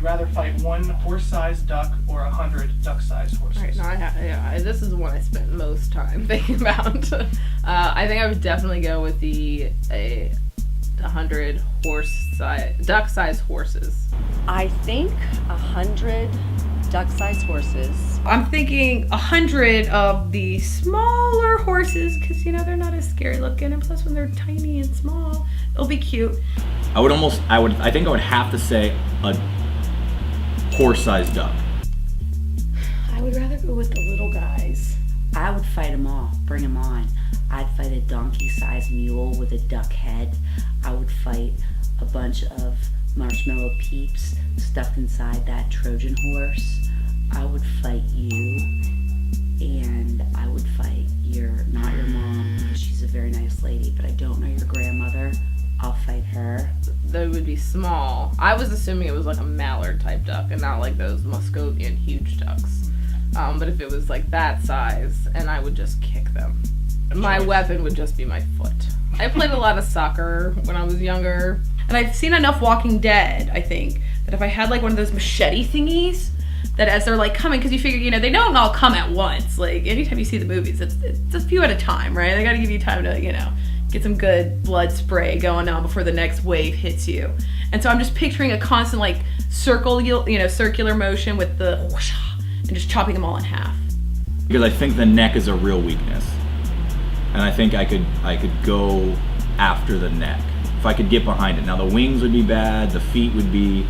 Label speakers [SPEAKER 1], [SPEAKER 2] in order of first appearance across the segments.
[SPEAKER 1] rather fight one horse-sized duck or 100 duck-sized horses?
[SPEAKER 2] Right, no, this is the one I spent most time thinking about. I think I would definitely go with the 100 duck-sized horses.
[SPEAKER 3] I think 100 duck-sized horses.
[SPEAKER 4] I'm thinking 100 of the smaller horses because, you know, they're not as scary looking, and plus when they're tiny and small, it'll be cute.
[SPEAKER 5] I think I would have to say a horse-sized duck.
[SPEAKER 4] I would rather go with the little guys.
[SPEAKER 3] I would fight them all, bring them on. I'd fight a donkey-sized mule with a duck head. I would fight a bunch of marshmallow peeps stuffed inside that Trojan horse. I would fight you, and I would fight not your mom, because she's a very nice lady, but I don't know your grandmother. I'll fight her.
[SPEAKER 2] They would be small. I was assuming it was like a mallard type duck and not like those Muscovian huge ducks. But if it was like that size, and I would just kick them. My weapon would just be my foot. I played a lot of soccer when I was younger.
[SPEAKER 4] And I've seen enough Walking Dead, I think, that if I had like one of those machete thingies, that as they're like coming, because you figure, you know, they don't all come at once. Like anytime you see the movies, it's a few at a time, right? They got to give you time to, you know, get some good blood spray going on before the next wave hits you. And so I'm just picturing a constant like circular motion with the whoosh, and just chopping them all in half.
[SPEAKER 5] Because I think the neck is a real weakness. And I think I could go after the neck if I could get behind it. Now the wings would be bad, the feet would be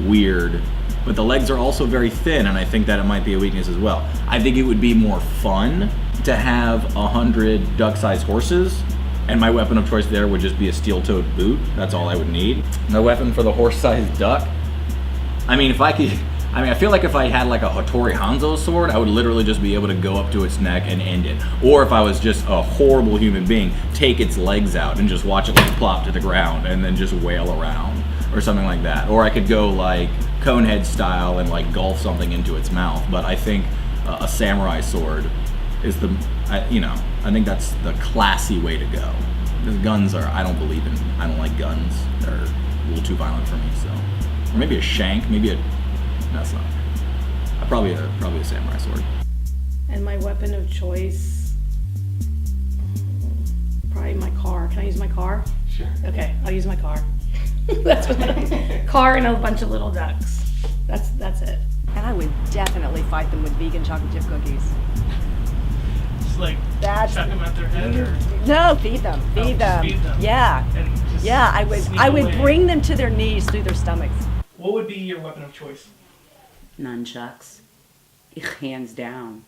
[SPEAKER 5] weird, but the legs are also very thin, and I think that it might be a weakness as well. I think it would be more fun to have 100 duck-sized horses, and my weapon of choice there would just be a steel-toed boot. That's all I would need. My weapon for the horse-sized duck, I feel like if I had like a Hattori Hanzo sword, I would literally just be able to go up to its neck and end it. Or if I was just a horrible human being, take its legs out and just watch it like plop to the ground and then just wail around or something like that. Or I could go like Conehead style and like gulf something into its mouth. But I think a samurai sword is I think that's the classy way to go. Because guns I don't like guns. They're a little too violent for me, so. Or maybe a shank, that's not. Probably a samurai sword.
[SPEAKER 4] And my weapon of choice, probably my car. Can I use my car?
[SPEAKER 1] Sure.
[SPEAKER 4] Okay, I'll use my car. That's what my car and a bunch of little ducks. That's it.
[SPEAKER 3] And I would definitely fight them with vegan chocolate chip cookies.
[SPEAKER 1] Just like
[SPEAKER 3] That's-
[SPEAKER 1] chuck them at their head or...
[SPEAKER 3] No, feed them.
[SPEAKER 1] Oh,
[SPEAKER 3] Feed
[SPEAKER 1] just
[SPEAKER 3] them.
[SPEAKER 1] feed them.
[SPEAKER 3] Yeah.
[SPEAKER 1] And just
[SPEAKER 3] Yeah,
[SPEAKER 1] sneak
[SPEAKER 3] I would
[SPEAKER 1] away.
[SPEAKER 3] bring them to their knees through their stomachs.
[SPEAKER 1] What would be your weapon of choice?
[SPEAKER 3] Nunchucks. Hands down.